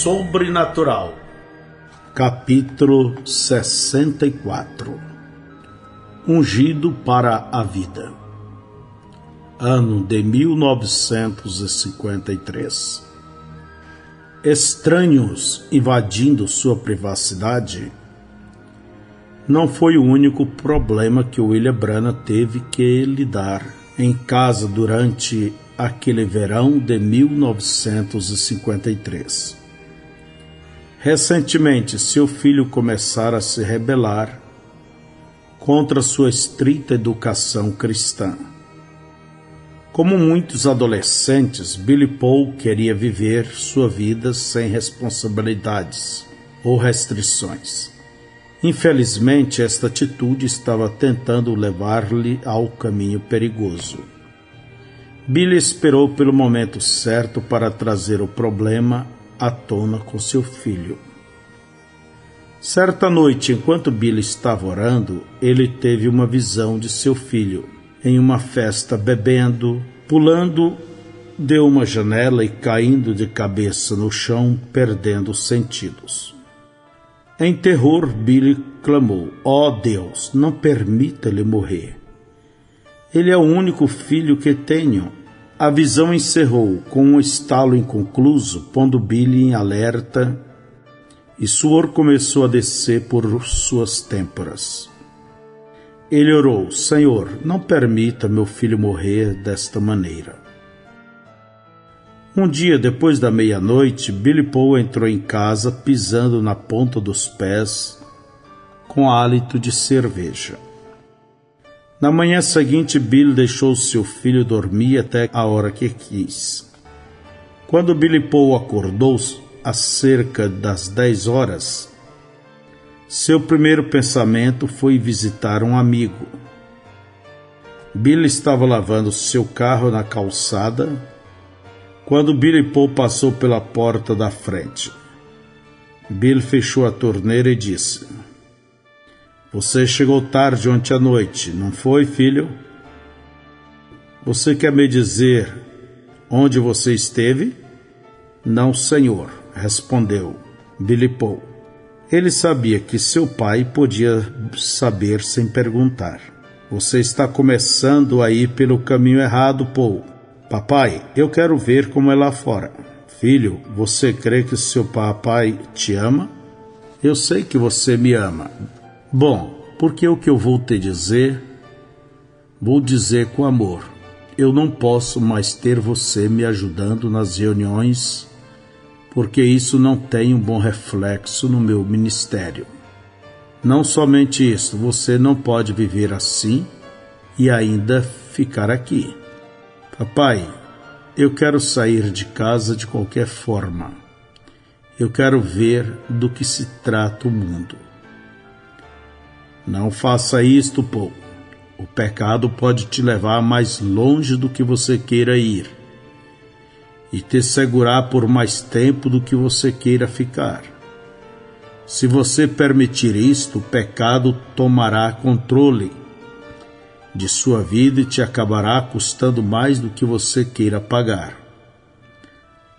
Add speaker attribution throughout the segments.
Speaker 1: sobrenatural. Capítulo 64. Ungido para a vida. Ano de 1953. Estranhos invadindo sua privacidade não foi o único problema que William Branham teve que lidar em casa durante aquele verão de 1953. Recentemente, seu filho começara a se rebelar contra sua estrita educação cristã. Como muitos adolescentes, Billy Paul queria viver sua vida sem responsabilidades ou restrições. Infelizmente, esta atitude estava tentando levar-lhe ao caminho perigoso. Billy esperou pelo momento certo para trazer o problema à tona com seu filho. Certa noite, enquanto Billy estava orando, ele teve uma visão de seu filho em uma festa bebendo, pulando de uma janela e caindo de cabeça no chão, perdendo os sentidos. Em terror, Billy clamou: "Ó Deus, não permita-lhe morrer. Ele é o único filho que tenho." A visão encerrou com um estalo inconcluso, pondo Billy em alerta, e suor começou a descer por suas têmporas. Ele orou: "Senhor, não permita meu filho morrer desta maneira." Um dia, depois da meia-noite, Billy Paul entrou em casa pisando na ponta dos pés, com hálito de cerveja. Na manhã seguinte, Billy deixou seu filho dormir até a hora que quis. Quando Billy Paul acordou, às cerca das 10 horas, seu primeiro pensamento foi visitar um amigo. Billy estava lavando seu carro na calçada quando Billy Paul passou pela porta da frente. Billy fechou a torneira e disse: "Você chegou tarde ontem à noite, não foi, filho? Você quer me dizer onde você esteve?" "Não, senhor", respondeu Billy Paul. Ele sabia que seu pai podia saber sem perguntar. "Você está começando a ir pelo caminho errado, Paul." "Papai, eu quero ver como é lá fora." "Filho, você crê que seu papai te ama?" "Eu sei que você me ama." "Bom, porque o que eu vou te dizer, vou dizer com amor. Eu não posso mais ter você me ajudando nas reuniões, porque isso não tem um bom reflexo no meu ministério. Não somente isso, você não pode viver assim e ainda ficar aqui." "Papai, eu quero sair de casa de qualquer forma. Eu quero ver do que se trata o mundo." "Não faça isto, Paul. O pecado pode te levar mais longe do que você queira ir e te segurar por mais tempo do que você queira ficar. Se você permitir isto, o pecado tomará controle de sua vida e te acabará custando mais do que você queira pagar."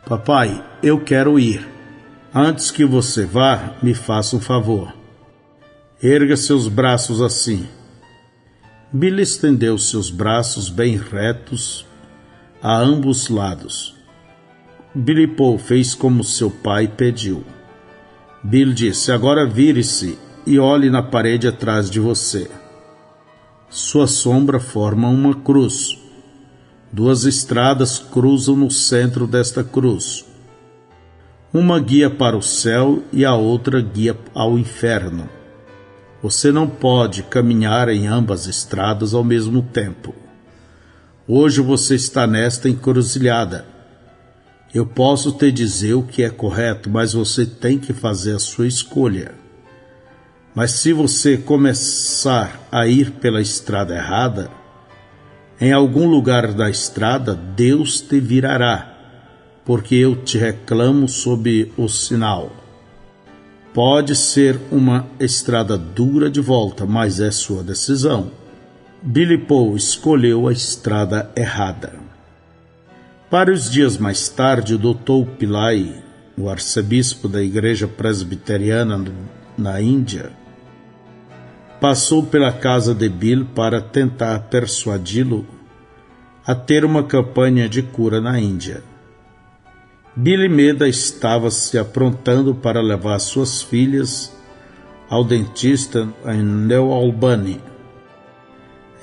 Speaker 1: "Papai, eu quero ir. Antes que você vá, me faça um favor. Erga seus braços assim." Billy estendeu seus braços bem retos a ambos lados. Billy Paul fez como seu pai pediu. Billy disse: "Agora vire-se e olhe na parede atrás de você." Sua sombra forma uma cruz. 2 estradas cruzam no centro desta cruz. Uma guia para o céu e a outra guia ao inferno. Você não pode caminhar em ambas estradas ao mesmo tempo. Hoje você está nesta encruzilhada. Eu posso te dizer o que é correto, mas você tem que fazer a sua escolha. Mas se você começar a ir pela estrada errada, em algum lugar da estrada Deus te virará, porque eu te reclamo sob o sinal. Pode ser uma estrada dura de volta, mas é sua decisão. Billy Paul escolheu a estrada errada. Vários dias mais tarde, o Dr. Pillai o arcebispo da igreja presbiteriana na Índia, passou pela casa de Bill para tentar persuadi-lo a ter uma campanha de cura na Índia. Bill e Meda estava se aprontando para levar suas filhas ao dentista em New Albany.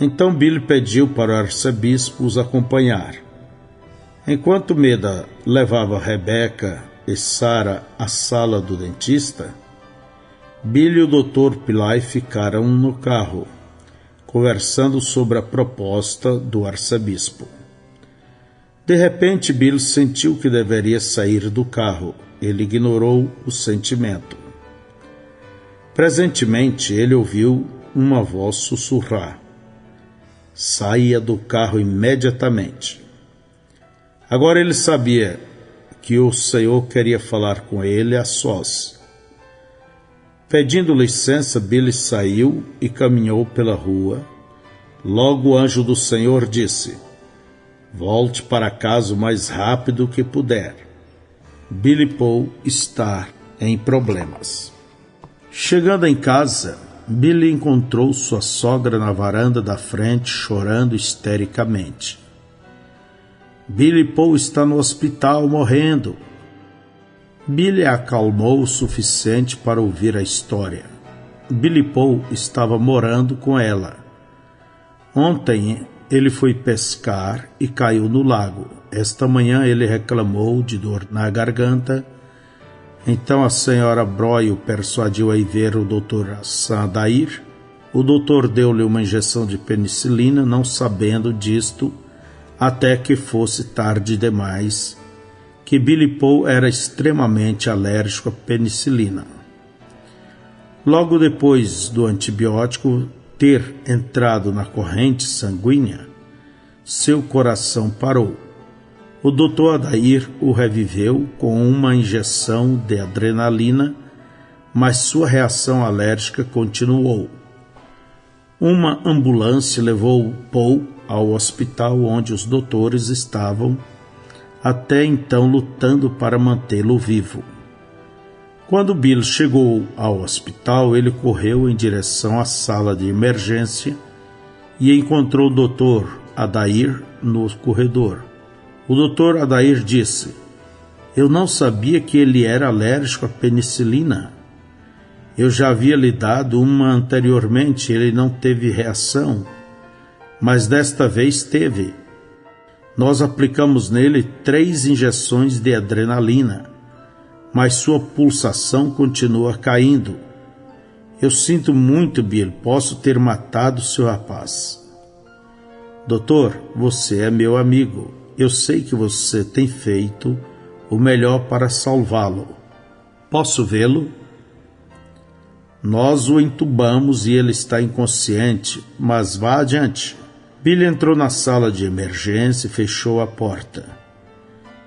Speaker 1: Então Bill pediu para o arcebispo os acompanhar. Enquanto Meda levava Rebecca e Sarah à sala do dentista, Bill e o Dr. Pillai ficaram no carro, conversando sobre a proposta do arcebispo. De repente, Bill sentiu que deveria sair do carro. Ele ignorou o sentimento. Presentemente, ele ouviu uma voz sussurrar: "Saia do carro imediatamente." Agora ele sabia que o Senhor queria falar com ele a sós. Pedindo licença, Billy saiu e caminhou pela rua. Logo o anjo do Senhor disse: "Volte para casa o mais rápido que puder. Billy Paul está em problemas." Chegando em casa, Billy encontrou sua sogra na varanda da frente chorando histericamente. "Billy Paul está no hospital morrendo." Billy a acalmou o suficiente para ouvir a história. Billy Paul estava morando com ela. Ontem ele foi pescar e caiu no lago. Esta manhã ele reclamou de dor na garganta. Então a senhora Broy o persuadiu a ir ver o Dr. Adair. O doutor deu-lhe uma injeção de penicilina, não sabendo disto, até que fosse tarde demais, que Billy Paul era extremamente alérgico à penicilina. Logo depois do antibiótico ter entrado na corrente sanguínea, seu coração parou. O Dr. Adair o reviveu com uma injeção de adrenalina, mas sua reação alérgica continuou. Uma ambulância levou Paul ao hospital onde os doutores estavam até então lutando para mantê-lo vivo. Quando Bill chegou ao hospital, ele correu em direção à sala de emergência e encontrou o Dr. Adair no corredor. O Dr. Adair disse: "Eu não sabia que ele era alérgico à penicilina. Eu já havia lhe dado uma anteriormente, ele não teve reação, mas desta vez teve. Nós aplicamos nele 3 injeções de adrenalina, mas sua pulsação continua caindo. Eu sinto muito, Bill, posso ter matado seu rapaz." "Doutor, você é meu amigo. Eu sei que você tem feito o melhor para salvá-lo. Posso vê-lo?" "Nós o entubamos e ele está inconsciente, mas vá adiante." Billy entrou na sala de emergência e fechou a porta.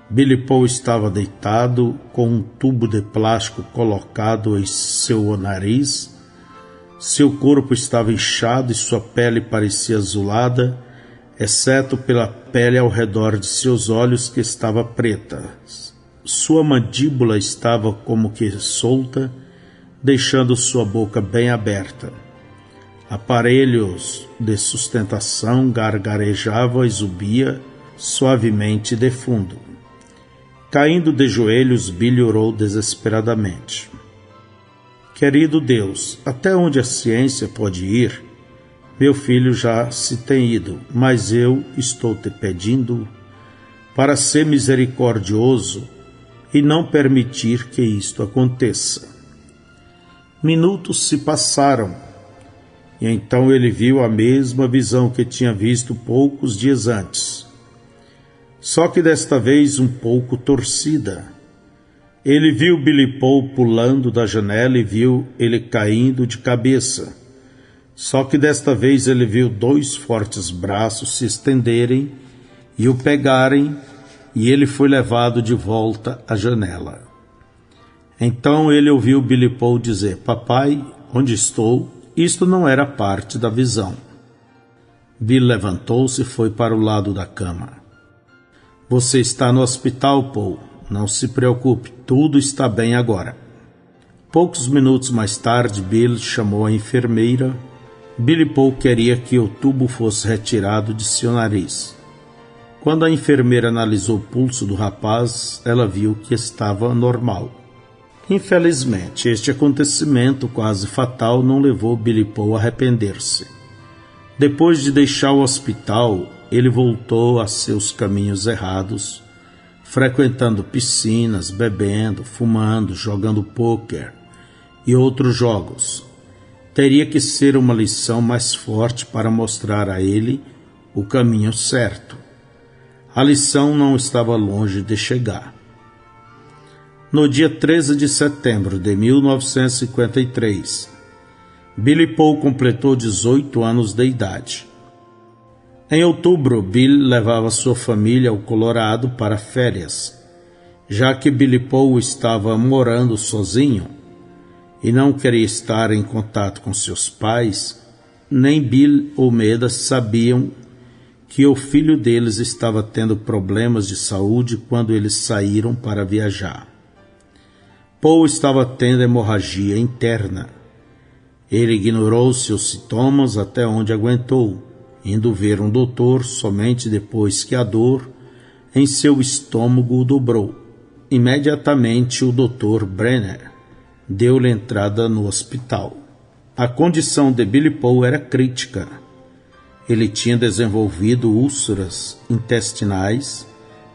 Speaker 1: Billy Paul estava deitado com um tubo de plástico colocado em seu nariz. Seu corpo estava inchado e sua pele parecia azulada, exceto pela pele ao redor de seus olhos que estava preta. Sua mandíbula estava como que solta, deixando sua boca bem aberta. Aparelhos de sustentação gargarejavam e zumbiam suavemente de fundo. Caindo de joelhos, Billy orou desesperadamente. "Querido Deus, até onde a ciência pode ir? Meu filho já se tem ido, mas eu estou te pedindo para ser misericordioso e não permitir que isto aconteça." Minutos se passaram. E então ele viu a mesma visão que tinha visto poucos dias antes. Só que desta vez um pouco torcida. Ele viu Billy Paul pulando da janela e viu ele caindo de cabeça. Só que desta vez ele viu 2 fortes braços se estenderem e o pegarem, e ele foi levado de volta à janela. Então ele ouviu Billy Paul dizer: "Papai, onde estou?" Isto não era parte da visão. Bill levantou-se e foi para o lado da cama. "Você está no hospital, Paul. não se preocupe, tudo está bem agora. Poucos minutos mais tarde, Bill chamou a enfermeira. Billy Paul queria que o tubo fosse retirado de seu nariz. Quando a enfermeira analisou o pulso do rapaz, ela viu que estava normal. Infelizmente, este acontecimento quase fatal não levou Billy Paul a arrepender-se. Depois de deixar o hospital, ele voltou a seus caminhos errados, frequentando piscinas, bebendo, fumando, jogando pôquer e outros jogos. Teria que ser uma lição mais forte para mostrar a ele o caminho certo. A lição não estava longe de chegar. No dia 13 de setembro de 1953, Billy Paul completou 18 anos de idade. Em outubro, Bill levava sua família ao Colorado para férias. Já que Billy Paul estava morando sozinho e não queria estar em contato com seus pais, nem Bill ou Meda sabiam que o filho deles estava tendo problemas de saúde quando eles saíram para viajar. Paul estava tendo hemorragia interna. Ele ignorou seus sintomas até onde aguentou, indo ver um doutor somente depois que a dor em seu estômago dobrou. Imediatamente o Dr. Brenner deu-lhe entrada no hospital. A condição de Billy Paul era crítica. Ele tinha desenvolvido úlceras intestinais,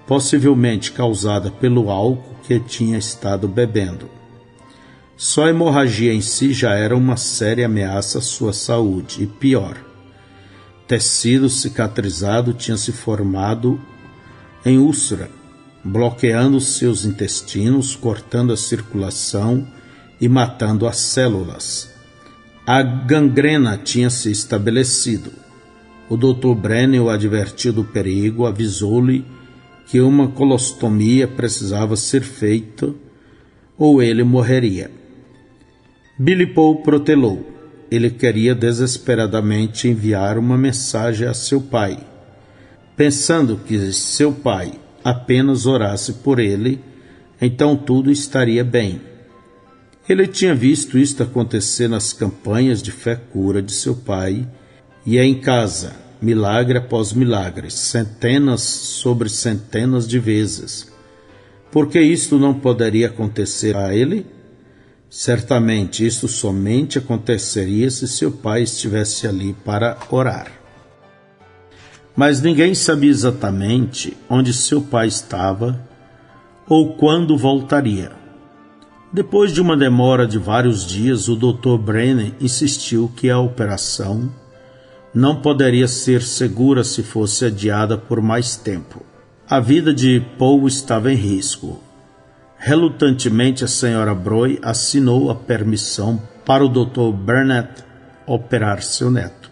Speaker 1: possivelmente causada pelo álcool que tinha estado bebendo. Só a hemorragia em si já era uma séria ameaça à sua saúde, e pior, tecido cicatrizado tinha se formado em úlcera, bloqueando seus intestinos, cortando a circulação e matando as células. A gangrena tinha se estabelecido. O Dr. Brenner o advertiu do perigo, avisou-lhe que uma colostomia precisava ser feita ou ele morreria. Billy Paul protelou. Ele queria desesperadamente enviar uma mensagem a seu pai, pensando que seu pai apenas orasse por ele, então tudo estaria bem. Ele tinha visto isto acontecer nas campanhas de fé-cura de seu pai e em casa, milagre após milagre, centenas sobre centenas de vezes. Por que isto não poderia acontecer a ele? Certamente isto somente aconteceria se seu pai estivesse ali para orar. Mas ninguém sabia exatamente onde seu pai estava ou quando voltaria. Depois de uma demora de vários dias, o Dr. Brenner insistiu que a operação não poderia ser segura se fosse adiada por mais tempo. A vida de Paul estava em risco. Relutantemente, a senhora Broi assinou a permissão para o Dr. Burnett operar seu neto.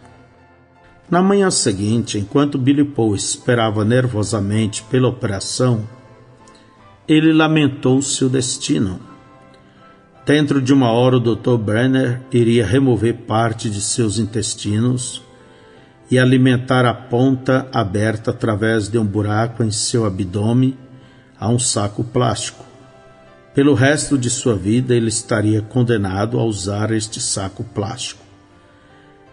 Speaker 1: Na manhã seguinte, enquanto Billy Paul esperava nervosamente pela operação, ele lamentou seu destino. Dentro de uma hora, o Dr. Brenner iria remover parte de seus intestinos e alimentar a ponta aberta através de um buraco em seu abdômen a um saco plástico. Pelo resto de sua vida, ele estaria condenado a usar este saco plástico.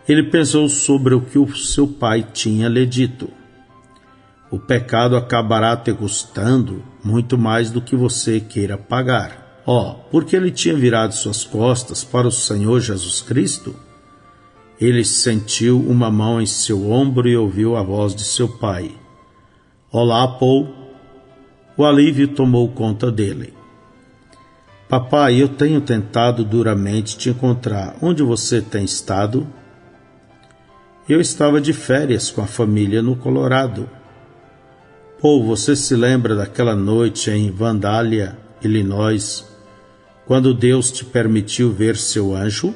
Speaker 1: Ele pensou sobre o que o seu pai tinha lhe dito. O pecado acabará te custando muito mais do que você queira pagar. Porque ele tinha virado suas costas para o Senhor Jesus Cristo, ele sentiu uma mão em seu ombro e ouviu a voz de seu pai. Olá, Paul. O alívio tomou conta dele. Papai, eu tenho tentado duramente te encontrar. Onde você tem estado? Eu estava de férias com a família no Colorado. Paul, você se lembra daquela noite em Vandalia, Illinois, quando Deus te permitiu ver seu anjo?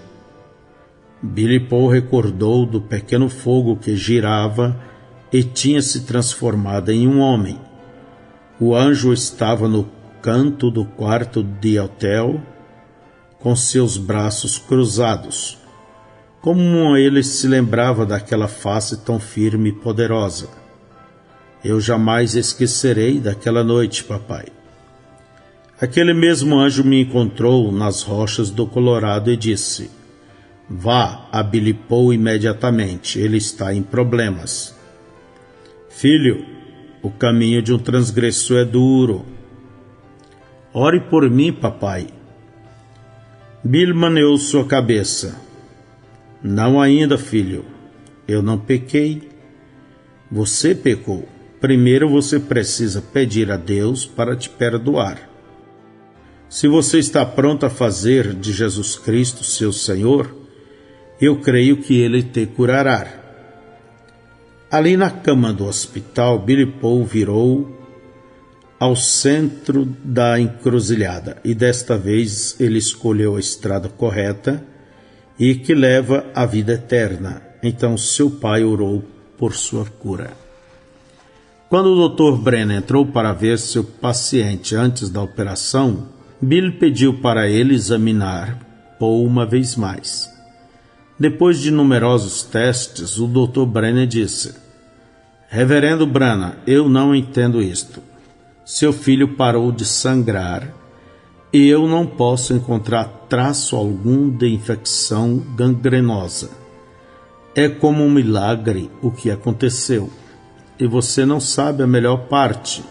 Speaker 1: Billy Paul recordou do pequeno fogo que girava e tinha se transformado em um homem. O anjo estava no canto do quarto de hotel, com seus braços cruzados. Como ele se lembrava daquela face tão firme e poderosa. Eu jamais esquecerei daquela noite, papai. Aquele mesmo anjo me encontrou nas rochas do Colorado e disse: vá a Billy Paul imediatamente, ele está em problemas. Filho, o caminho de um transgressor é duro. Ore por mim, papai. Bill maneou sua cabeça. Não ainda, filho. Eu não pequei. Você pecou. Primeiro você precisa pedir a Deus para te perdoar. Se você está pronto a fazer de Jesus Cristo seu Senhor, eu creio que Ele te curará. Ali na cama do hospital, Billy Paul virou ao centro da encruzilhada e desta vez ele escolheu a estrada correta e que leva à vida eterna. Então seu pai orou por sua cura. Quando o Dr. Brennan entrou para ver seu paciente antes da operação, Bill pediu para ele examinar Paul uma vez mais. Depois de numerosos testes, o Dr. Brennan disse: Reverendo Brennan, eu não entendo isto. Seu filho parou de sangrar e eu não posso encontrar traço algum de infecção gangrenosa. É como um milagre o que aconteceu. E você não sabe a melhor parte.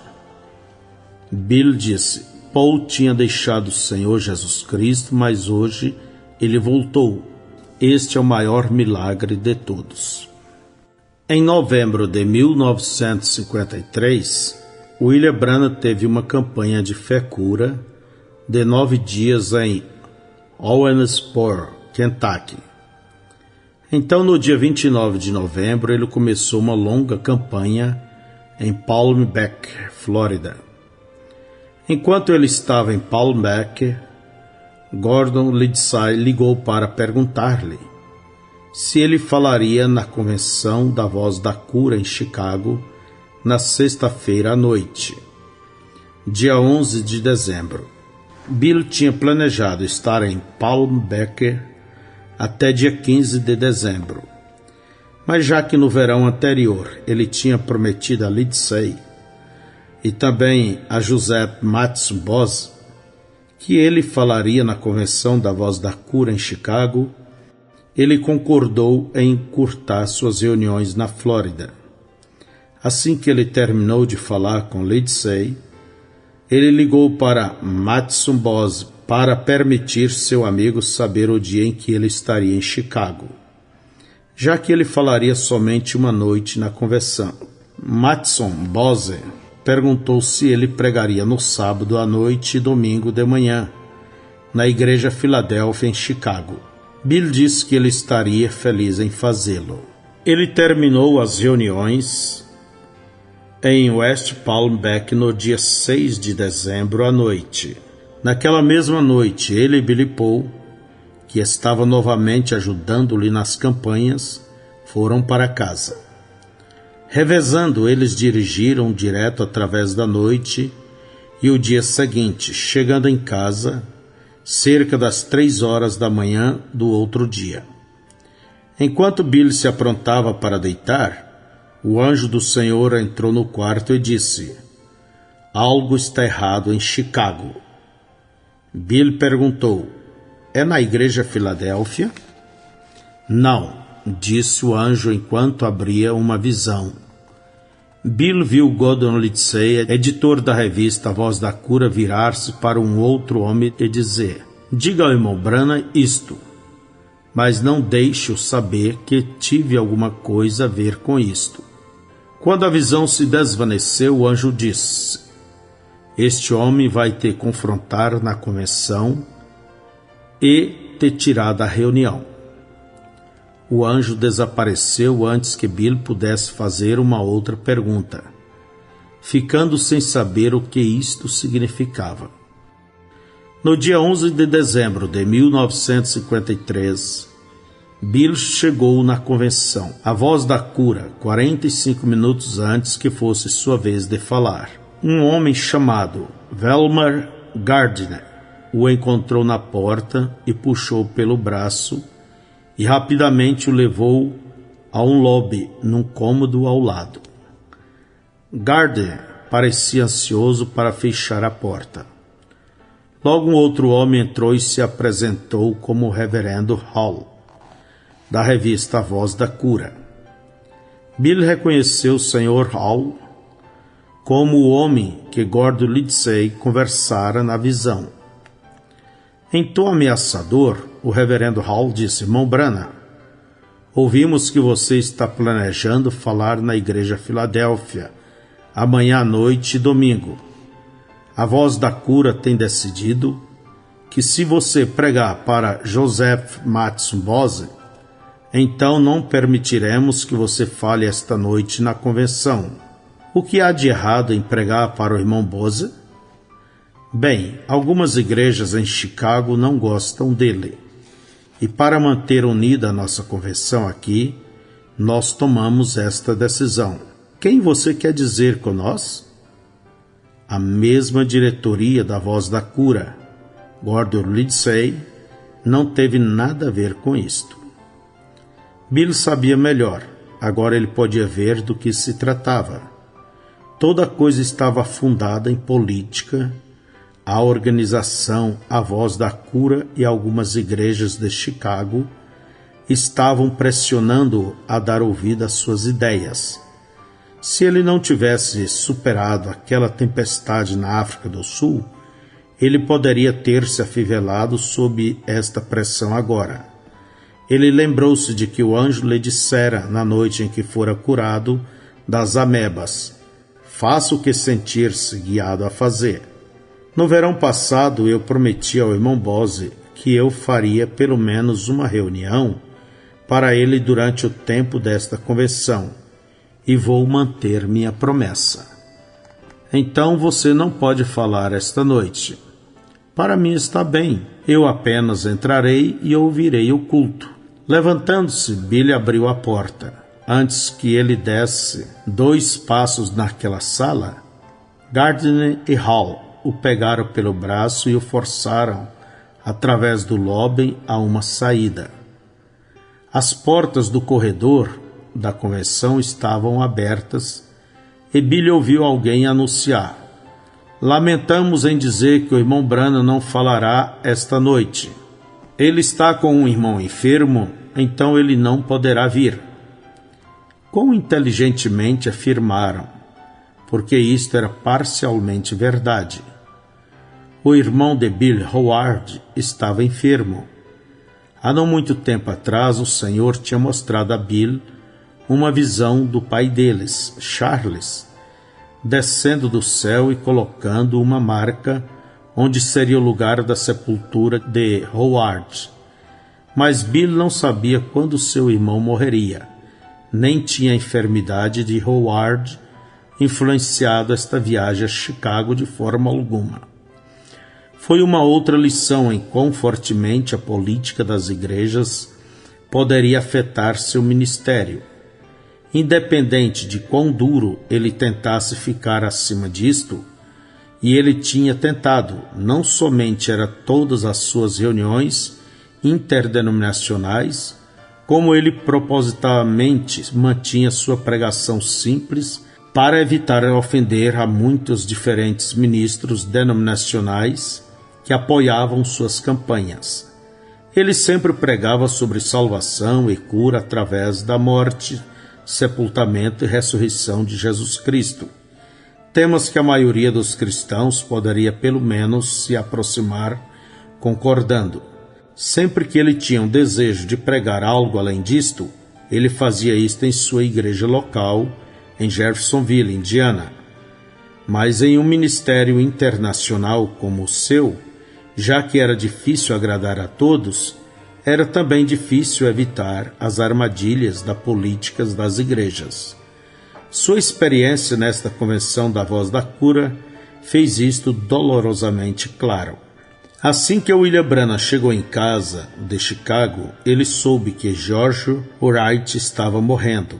Speaker 1: Bill disse: Paul tinha deixado o Senhor Jesus Cristo, mas hoje ele voltou. Este é o maior milagre de todos. Em novembro de 1953, William Branham teve uma campanha de fé-cura de 9 dias em Owensboro, Kentucky. Então, no dia 29 de novembro, ele começou uma longa campanha em Palm Beach, Flórida. Enquanto ele estava em Palm Beach, Gordon Lindsay ligou para perguntar-lhe se ele falaria na convenção da Voz da Cura em Chicago na sexta-feira à noite, dia 11 de dezembro. Bill tinha planejado estar em Palm Beach até dia 15 de dezembro, mas já que no verão anterior ele tinha prometido a Lindsay e também a Josette Matson Bose que ele falaria na convenção da Voz da Cura em Chicago, ele concordou em encurtar suas reuniões na Flórida. Assim que ele terminou de falar com Lindsay, ele ligou para Matson Bose para permitir seu amigo saber o dia em que ele estaria em Chicago, já que ele falaria somente uma noite na convenção. Matson Bose perguntou se ele pregaria no sábado à noite e domingo de manhã, na Igreja Filadélfia, em Chicago. Bill disse que ele estaria feliz em fazê-lo. Ele terminou as reuniões em West Palm Beach no dia 6 de dezembro à noite. Naquela mesma noite, ele e Billy Paul, que estava novamente ajudando-lhe nas campanhas, foram para casa. Revezando, eles dirigiram direto através da noite e o dia seguinte, chegando em casa cerca das 3 horas da manhã do outro dia. Enquanto Bill se aprontava para deitar, o anjo do Senhor entrou no quarto e disse: Algo está errado em Chicago. Bill perguntou: É na Igreja Filadélfia? Não, disse o anjo enquanto abria uma visão. Bill viu Gordon Lindsay, editor da revista A Voz da Cura, virar-se para um outro homem e dizer: Diga ao irmão Branham isto, mas não deixe-o saber que tive alguma coisa a ver com isto. Quando a visão se desvaneceu, o anjo disse: Este homem vai te confrontar na convenção e te tirar da reunião. O anjo desapareceu antes que Bill pudesse fazer uma outra pergunta, ficando sem saber o que isto significava. No dia 11 de dezembro de 1953, Bill chegou na convenção, a Voz da Cura, 45 minutos antes que fosse sua vez de falar. Um homem chamado Velmer Gardner o encontrou na porta e puxou pelo braço e rapidamente o levou a um lobby num cômodo ao lado. Gardner parecia ansioso para fechar a porta. Logo um outro homem entrou e se apresentou como o reverendo Hall, da revista A Voz da Cura. Bill reconheceu o Sr. Hall como o homem que Gordon Lindsay conversara na visão. Em tom ameaçador, o reverendo Hall disse: Irmão Branham, ouvimos que você está planejando falar na igreja Filadélfia, amanhã à noite e domingo. A Voz da Cura tem decidido que se você pregar para Joseph Matson Bose, então não permitiremos que você fale esta noite na convenção. O que há de errado em pregar para o irmão Bose? Bem, algumas igrejas em Chicago não gostam dele. E para manter unida a nossa convenção aqui, nós tomamos esta decisão. Quem você quer dizer com nós? A mesma diretoria da Voz da Cura, Gordon Lindsay, não teve nada a ver com isto. Bill sabia melhor, agora ele podia ver do que se tratava. Toda coisa estava fundada em política. A organização A Voz da Cura e algumas igrejas de Chicago estavam pressionando-o a dar ouvido às suas ideias. Se ele não tivesse superado aquela tempestade na África do Sul, ele poderia ter se afivelado sob esta pressão agora. Ele lembrou-se de que o anjo lhe dissera, na noite em que fora curado das amebas: faça o que sentir-se guiado a fazer. No verão passado, eu prometi ao irmão Bose que eu faria pelo menos uma reunião para ele durante o tempo desta convenção, e vou manter minha promessa. Então você não pode falar esta noite. Para mim está bem, eu apenas entrarei e ouvirei o culto. Levantando-se, Billy abriu a porta. Antes que ele desse 2 passos naquela sala, Gardner e Hall o pegaram pelo braço e o forçaram, através do lobby, a uma saída. As portas do corredor da convenção estavam abertas e Billy ouviu alguém anunciar: lamentamos em dizer que o irmão Branham não falará esta noite. Ele está com um irmão enfermo, então ele não poderá vir. Quão inteligentemente afirmaram, porque isto era parcialmente verdade. O irmão de Bill, Howard, estava enfermo. Há não muito tempo atrás, o Senhor tinha mostrado a Bill uma visão do pai deles, Charles, descendo do céu e colocando uma marca onde seria o lugar da sepultura de Howard. Mas Bill não sabia quando seu irmão morreria, nem tinha a enfermidade de Howard influenciado esta viagem a Chicago de forma alguma. Foi uma outra lição em quão fortemente a política das igrejas poderia afetar seu ministério. Independente de quão duro ele tentasse ficar acima disto, e ele tinha tentado, não somente era todas as suas reuniões interdenominacionais, como ele propositalmente mantinha sua pregação simples para evitar ofender a muitos diferentes ministros denominacionais que apoiavam suas campanhas. Ele sempre pregava sobre salvação e cura através da morte, sepultamento e ressurreição de Jesus Cristo, temas que a maioria dos cristãos poderia pelo menos se aproximar concordando. Sempre que ele tinha um desejo de pregar algo além disto, ele fazia isto em sua igreja local, em Jeffersonville, Indiana. Mas em um ministério internacional como o seu, já que era difícil agradar a todos, era também difícil evitar as armadilhas da política das igrejas. Sua experiência nesta convenção da Voz da Cura fez isto dolorosamente claro. Assim que William Branham chegou em casa de Chicago, ele soube que George Wright estava morrendo.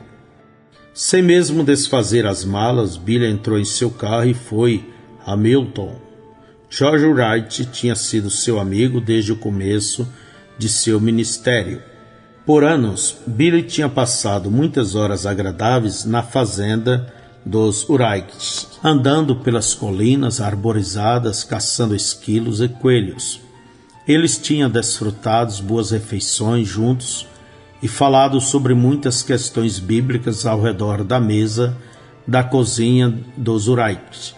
Speaker 1: Sem mesmo desfazer as malas, Billy entrou em seu carro e foi a Milton. George Wright tinha sido seu amigo desde o começo de seu ministério. Por anos, Billy tinha passado muitas horas agradáveis na fazenda dos Hurrites, andando pelas colinas arborizadas, caçando esquilos e coelhos. Eles tinham desfrutado boas refeições juntos e falado sobre muitas questões bíblicas ao redor da mesa da cozinha dos Hurrites.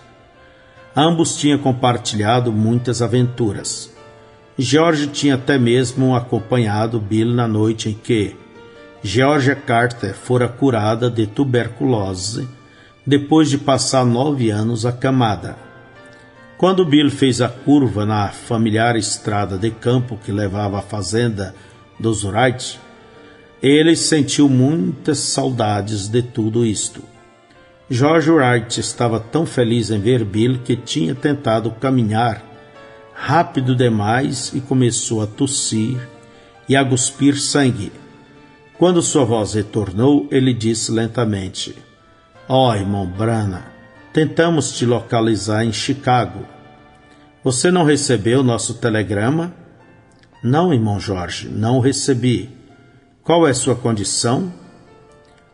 Speaker 1: Ambos tinham compartilhado muitas aventuras. George tinha até mesmo acompanhado Bill na noite em que Georgia Carter fora curada de tuberculose depois de passar 9 anos acamada. Quando Bill fez a curva na familiar estrada de campo que levava à fazenda dos Wright, ele sentiu muitas saudades de tudo isto. George Wright estava tão feliz em ver Bill que tinha tentado caminhar rápido demais e começou a tossir e a cuspir sangue. Quando sua voz retornou, ele disse lentamente: "Oh, irmão Branham, tentamos te localizar em Chicago. Você não recebeu nosso telegrama?" "Não, irmão Jorge, não recebi. Qual é sua condição?"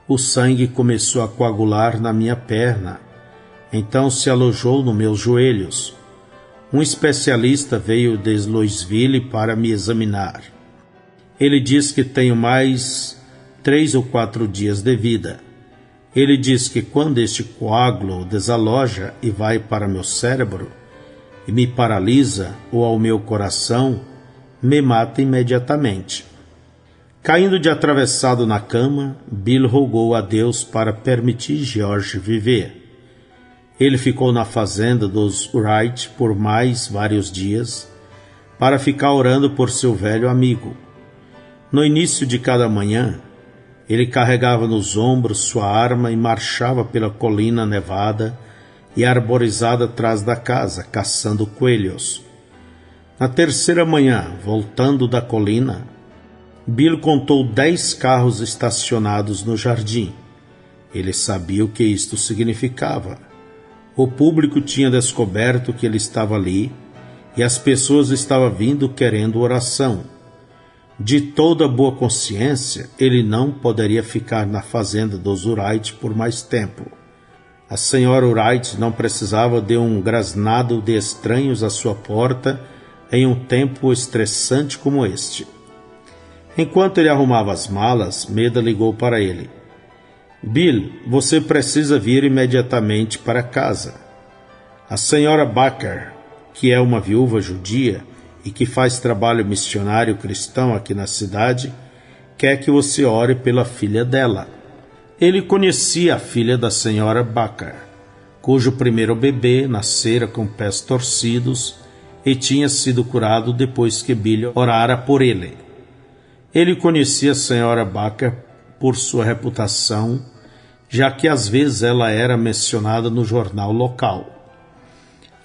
Speaker 1: "O sangue começou a coagular na minha perna. Então se alojou nos meus joelhos. Um especialista veio de Louisville para me examinar. Ele diz que tenho mais 3 ou 4 dias de vida. Ele diz que quando este coágulo desaloja e vai para meu cérebro e me paralisa ou ao meu coração, me mata imediatamente." Caindo de atravessado na cama, Bill rogou a Deus para permitir George viver. Ele ficou na fazenda dos Wright por mais vários dias para ficar orando por seu velho amigo. No início de cada manhã, ele carregava nos ombros sua arma e marchava pela colina nevada e arborizada atrás da casa, caçando coelhos. Na terceira manhã, voltando da colina, Bill contou 10 carros estacionados no jardim. Ele sabia o que isto significava. O público tinha descoberto que ele estava ali e as pessoas estavam vindo querendo oração. De toda boa consciência, ele não poderia ficar na fazenda dos Wright por mais tempo. A senhora Wright não precisava de um grasnado de estranhos à sua porta em um tempo estressante como este. Enquanto ele arrumava as malas, Meda ligou para ele. "Bill, você precisa vir imediatamente para casa. A senhora Baker, que é uma viúva judia e que faz trabalho missionário cristão aqui na cidade, quer que você ore pela filha dela." Ele conhecia a filha da senhora Baker, cujo primeiro bebê nascera com pés torcidos e tinha sido curado depois que Bill orara por ele. Ele conhecia a senhora Baker por sua reputação, já que às vezes ela era mencionada no jornal local.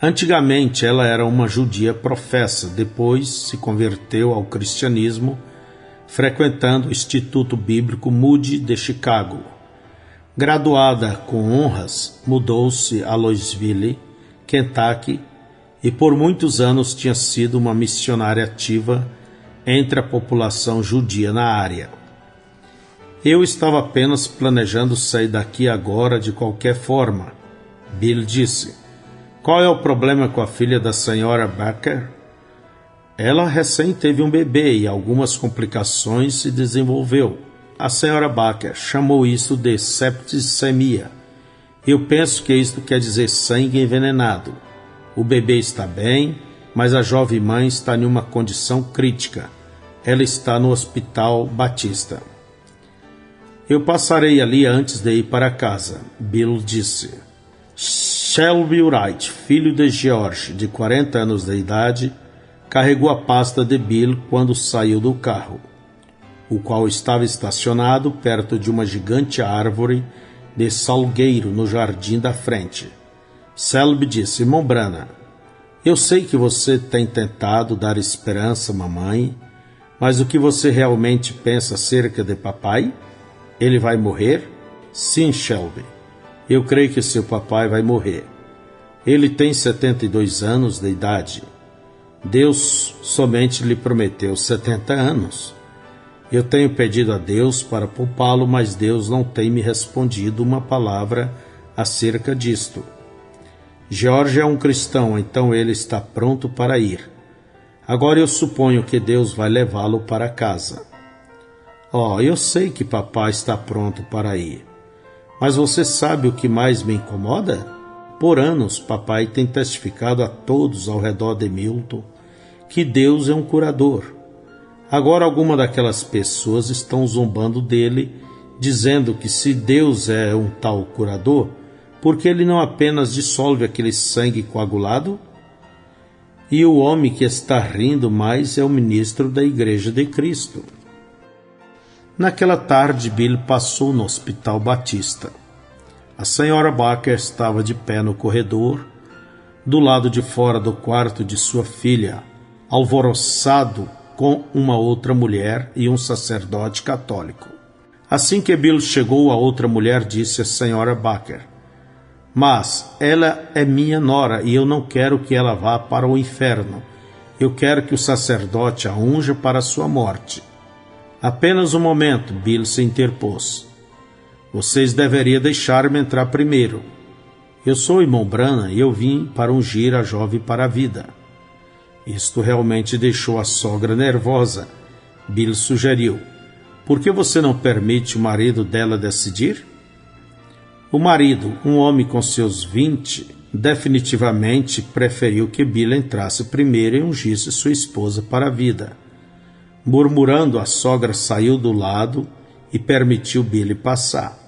Speaker 1: Antigamente ela era uma judia professa, depois se converteu ao cristianismo, frequentando o Instituto Bíblico Moody de Chicago. Graduada com honras, mudou-se a Louisville, Kentucky, e por muitos anos tinha sido uma missionária ativa entre a população judia na área. "Eu estava apenas planejando sair daqui agora de qualquer forma", Bill disse. "Qual é o problema com a filha da senhora Baker?" "Ela recém teve um bebê e algumas complicações se desenvolveu. A senhora Baker chamou isso de septicemia. Eu penso que isto quer dizer sangue envenenado. O bebê está bem, mas a jovem mãe está em uma condição crítica. Ela está no Hospital Batista." "Eu passarei ali antes de ir para casa", Bill disse. Shelby Wright, filho de George, de 40 anos de idade, carregou a pasta de Bill quando saiu do carro, o qual estava estacionado perto de uma gigante árvore de salgueiro no jardim da frente. Shelby disse: "Irmão Branham, eu sei que você tem tentado dar esperança à mamãe, mas o que você realmente pensa acerca de papai? Ele vai morrer?" "Sim, Shelby. Eu creio que seu papai vai morrer. Ele tem 72 anos de idade. Deus somente lhe prometeu 70 anos. Eu tenho pedido a Deus para poupá-lo, mas Deus não tem me respondido uma palavra acerca disto. George é um cristão, então ele está pronto para ir. Agora eu suponho que Deus vai levá-lo para casa. Eu sei que papai está pronto para ir. Mas você sabe o que mais me incomoda? Por anos, papai tem testificado a todos ao redor de Milton que Deus é um curador. Agora algumas daquelas pessoas estão zombando dele, dizendo que se Deus é um tal curador, por que ele não apenas dissolve aquele sangue coagulado? E o homem que está rindo mais é o ministro da Igreja de Cristo. Naquela tarde, Bill passou no Hospital Batista. A senhora Barker estava de pé no corredor, do lado de fora do quarto de sua filha, alvoroçado com uma outra mulher e um sacerdote católico. Assim que Bill chegou, a outra mulher disse à senhora Barker: "Mas ela é minha nora e eu não quero que ela vá para o inferno. Eu quero que o sacerdote a unja para a sua morte." "Apenas um momento", Bill se interpôs. "Vocês deveriam deixar-me entrar primeiro. Eu sou o irmão Branham e eu vim para ungir a jovem para a vida." Isto realmente deixou a sogra nervosa. Bill sugeriu: "Por que você não permite o marido dela decidir?" O marido, um homem com seus 20, definitivamente preferiu que Bill entrasse primeiro e ungisse sua esposa para a vida. Murmurando, a sogra saiu do lado e permitiu Billy passar.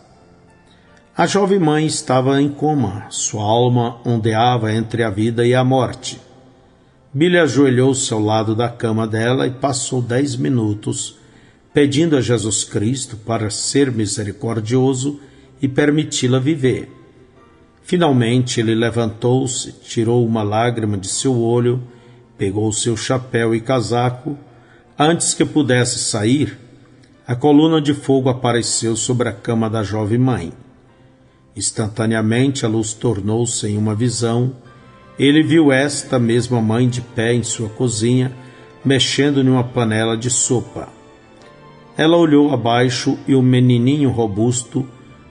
Speaker 1: A jovem mãe estava em coma, sua alma ondeava entre a vida e a morte. Billy ajoelhou-se ao lado da cama dela e passou 10 minutos pedindo a Jesus Cristo para ser misericordioso e permiti-la viver. Finalmente ele levantou-se, tirou uma lágrima de seu olho, pegou seu chapéu e casaco. Antes que pudesse sair, a coluna de fogo apareceu sobre a cama da jovem mãe. Instantaneamente a luz tornou-se em uma visão. Ele viu esta mesma mãe de pé em sua cozinha, mexendo em uma panela de sopa. Ela olhou abaixo e o menininho robusto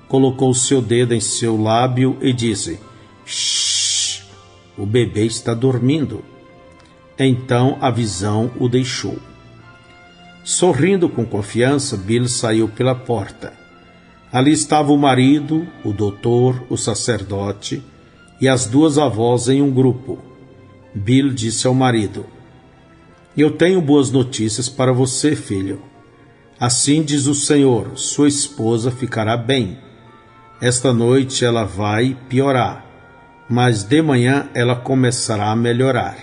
Speaker 1: colocou seu dedo em seu lábio e disse: "Shhh, o bebê está dormindo." Então a visão o deixou. Sorrindo com confiança, Bill saiu pela porta. Ali estava o marido, o doutor, o sacerdote e as duas avós em um grupo. Bill disse ao marido: "Eu tenho boas notícias para você, filho. Assim diz o Senhor, sua esposa ficará bem. Esta noite ela vai piorar, mas de manhã ela começará a melhorar.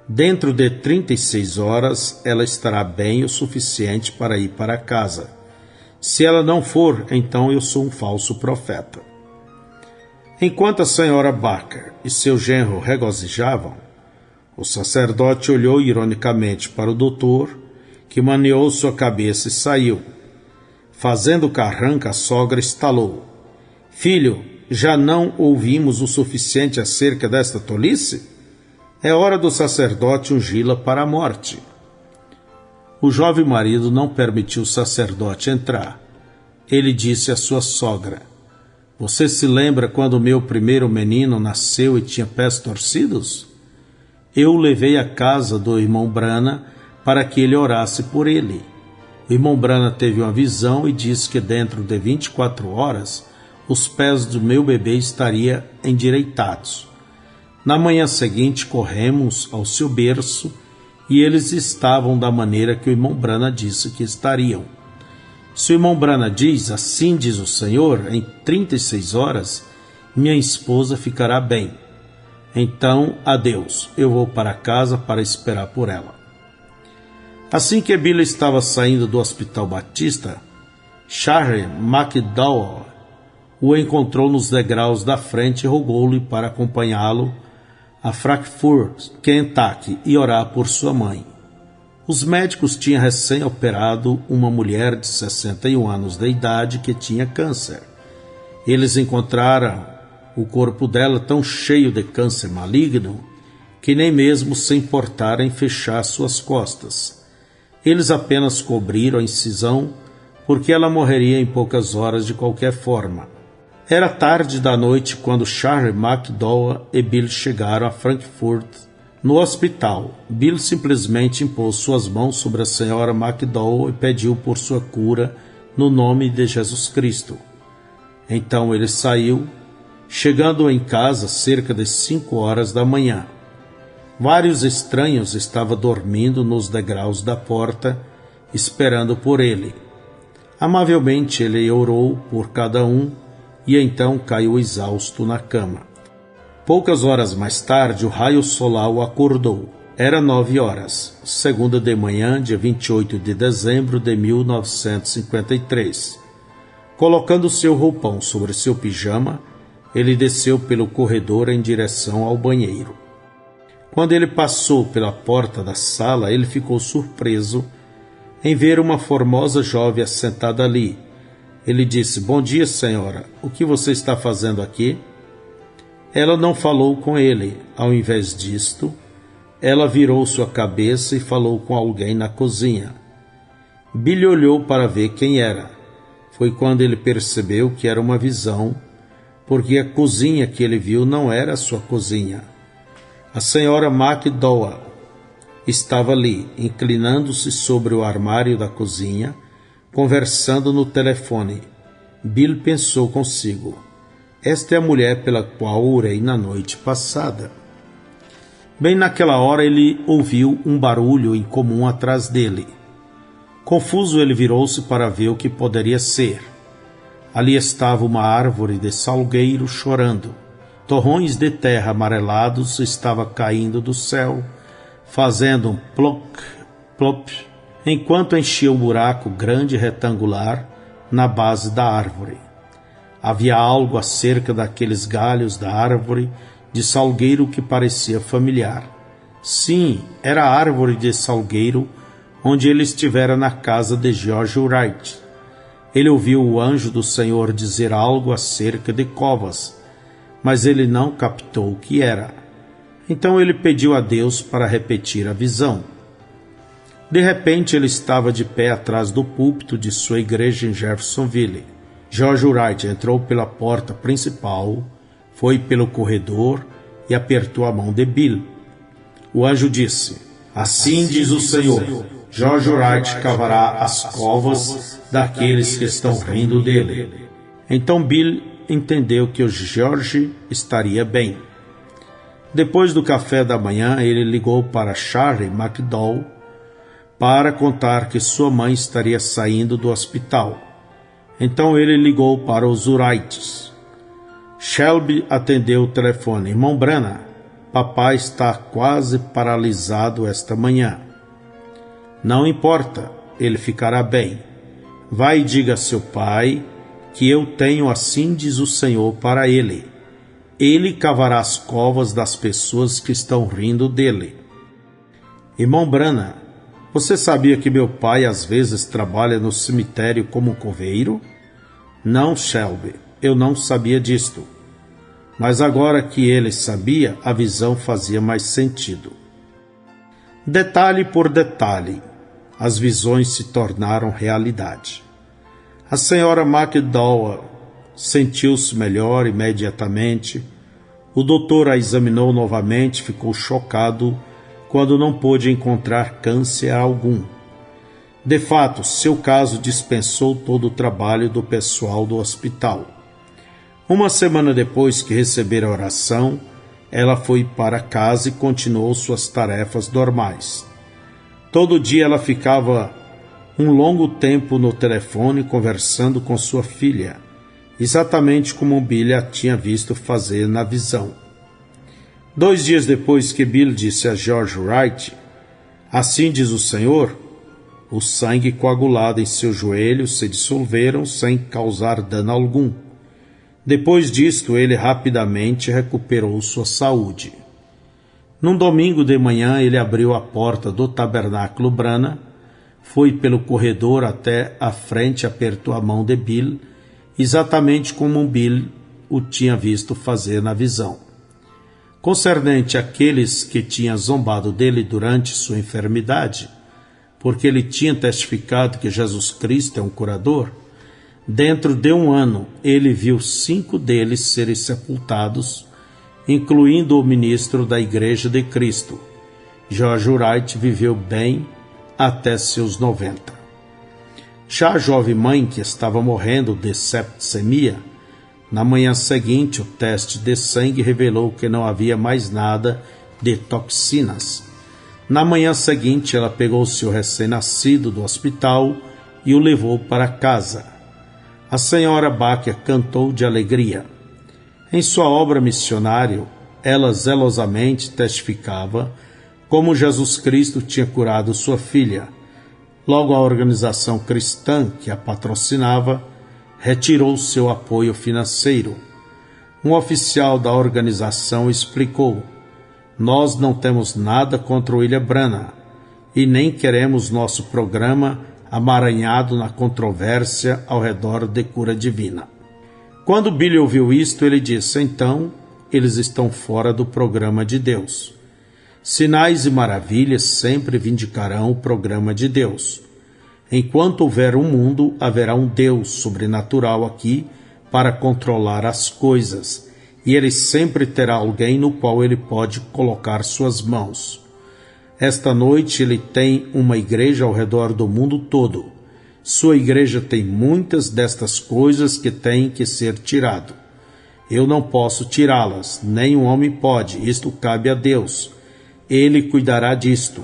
Speaker 1: Dentro de 36 horas, ela estará bem o suficiente para ir para casa. Se ela não for, então eu sou um falso profeta." Enquanto a senhora Barker e seu genro regozijavam, o sacerdote olhou ironicamente para o doutor, que maneou sua cabeça e saiu. Fazendo carranca, a sogra estalou: "Filho, já não ouvimos o suficiente acerca desta tolice? É hora do sacerdote ungí-la para a morte." O jovem marido não permitiu o sacerdote entrar. Ele disse à sua sogra: "Você se lembra quando meu primeiro menino nasceu e tinha pés torcidos? Eu o levei à casa do irmão Branham para que ele orasse por ele. O irmão Branham teve uma visão e disse que dentro de 24 horas os pés do meu bebê estariam endireitados. Na manhã seguinte corremos ao seu berço e eles estavam da maneira que o irmão Branham disse que estariam. Se o irmão Branham diz, assim diz o Senhor, em 36 horas minha esposa ficará bem. Então, adeus, eu vou para casa para esperar por ela." Assim que Billy estava saindo do Hospital Batista, Charlie McDowell o encontrou nos degraus da frente e rogou-lhe para acompanhá-lo a Frankfurt, Kentucky, e orar por sua mãe. Os médicos tinham recém-operado uma mulher de 61 anos de idade que tinha câncer. Eles encontraram o corpo dela tão cheio de câncer maligno que nem mesmo se importaram em fechar suas costas. Eles apenas cobriram a incisão porque ela morreria em poucas horas de qualquer forma. Era tarde da noite quando Charlie McDowell e Bill chegaram a Frankfurt. No hospital, Bill simplesmente impôs suas mãos sobre a senhora McDowell e pediu por sua cura no nome de Jesus Cristo. Então ele saiu, chegando em casa cerca de 5 horas da manhã. Vários estranhos estavam dormindo nos degraus da porta, esperando por ele. Amavelmente ele orou por cada um e então caiu exausto na cama. Poucas horas mais tarde, o raio solar o acordou. Era 9 horas, segunda de manhã, dia 28 de dezembro de 1953. Colocando seu roupão sobre seu pijama, ele desceu pelo corredor em direção ao banheiro. Quando ele passou pela porta da sala, ele ficou surpreso em ver uma formosa jovem assentada ali. Ele disse: "Bom dia, senhora. O que você está fazendo aqui?" Ela não falou com ele. Ao invés disto, ela virou sua cabeça e falou com alguém na cozinha. Billy olhou para ver quem era. Foi quando ele percebeu que era uma visão, porque a cozinha que ele viu não era sua cozinha. A senhora McDowell estava ali, inclinando-se sobre o armário da cozinha, conversando no telefone. Bill pensou consigo: esta é a mulher pela qual orei na noite passada. Bem naquela hora ele ouviu um barulho incomum atrás dele. Confuso, ele virou-se para ver o que poderia ser. Ali estava uma árvore de salgueiro chorando. Torrões de terra amarelados estavam caindo do céu, fazendo um ploc, plop, enquanto enchia um buraco grande e retangular na base da árvore. Havia algo acerca daqueles galhos da árvore de salgueiro que parecia familiar. Sim, era a árvore de salgueiro onde ele estivera na casa de George Wright. Ele ouviu o anjo do Senhor dizer algo acerca de covas, mas ele não captou o que era. Então ele pediu a Deus para repetir a visão. De repente ele estava de pé atrás do púlpito de sua igreja em Jeffersonville. George Wright entrou pela porta principal, foi pelo corredor e apertou a mão de Bill. O anjo disse: "Assim diz o Senhor, George Wright cavará as covas daqueles que estão rindo dele." Então Bill entendeu que o George estaria bem. Depois do café da manhã, ele ligou para Charlie McDowell para contar que sua mãe estaria saindo do hospital. Então ele ligou para os Wrights. Shelby atendeu o telefone. "Irmão Branham, papai está quase paralisado esta manhã." "Não importa, ele ficará bem. Vai e diga a seu pai que eu tenho assim diz o Senhor para ele. Ele cavará as covas das pessoas que estão rindo dele." "Irmão Branham, você sabia que meu pai às vezes trabalha no cemitério como coveiro?" "Não, Shelby, eu não sabia disto." Mas agora que ele sabia, a visão fazia mais sentido. Detalhe por detalhe, as visões se tornaram realidade. A senhora McDowell sentiu-se melhor imediatamente. O doutor a examinou novamente, ficou chocado quando não pôde encontrar câncer algum. De fato, seu caso dispensou todo o trabalho do pessoal do hospital. Uma semana depois que recebera a oração, ela foi para casa e continuou suas tarefas normais. Todo dia ela ficava um longo tempo no telefone conversando com sua filha, exatamente como Bill a tinha visto fazer na visão. 2 dias depois que Bill disse a George Wright: "Assim diz o Senhor", o sangue coagulado em seus joelhos se dissolveram sem causar dano algum. Depois disto, ele rapidamente recuperou sua saúde. Num domingo de manhã, ele abriu a porta do tabernáculo Branham, foi pelo corredor até a frente e apertou a mão de Bill, exatamente como Bill o tinha visto fazer na visão. Concernente àqueles que tinham zombado dele durante sua enfermidade, porque ele tinha testificado que Jesus Cristo é um curador, Dentro de 1 ano, ele viu 5 deles serem sepultados, incluindo o ministro da Igreja de Cristo. George Wright viveu bem até seus 90. Já a jovem mãe, que estava morrendo de septicemia, na manhã seguinte o teste de sangue revelou que não havia mais nada de toxinas. Na manhã seguinte ela pegou seu recém-nascido do hospital e o levou para casa. A senhora Baker cantou de alegria. Em sua obra missionária, ela zelosamente testificava como Jesus Cristo tinha curado sua filha. Logo, a organização cristã que a patrocinava retirou seu apoio financeiro. Um oficial da organização explicou: "Nós não temos nada contra William Branham e nem queremos nosso programa amaranhado na controvérsia ao redor de cura divina." Quando Billy ouviu isto, ele disse: "Então, eles estão fora do programa de Deus. Sinais e maravilhas sempre vindicarão o programa de Deus. Enquanto houver um mundo, haverá um Deus sobrenatural aqui para controlar as coisas, e ele sempre terá alguém no qual ele pode colocar suas mãos. Esta noite ele tem uma igreja ao redor do mundo todo. Sua igreja tem muitas destas coisas que têm que ser tirado. Eu não posso tirá-las, nem um homem pode, isto cabe a Deus. Ele cuidará disto.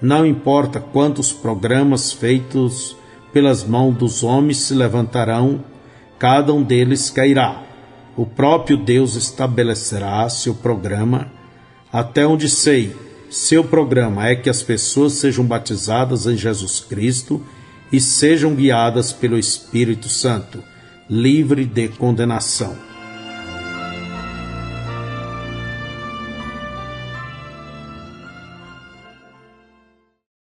Speaker 1: Não importa quantos programas feitos pelas mãos dos homens se levantarão, cada um deles cairá. O próprio Deus estabelecerá seu programa. Até onde sei, seu programa é que as pessoas sejam batizadas em Jesus Cristo e sejam guiadas pelo Espírito Santo, livre de condenação."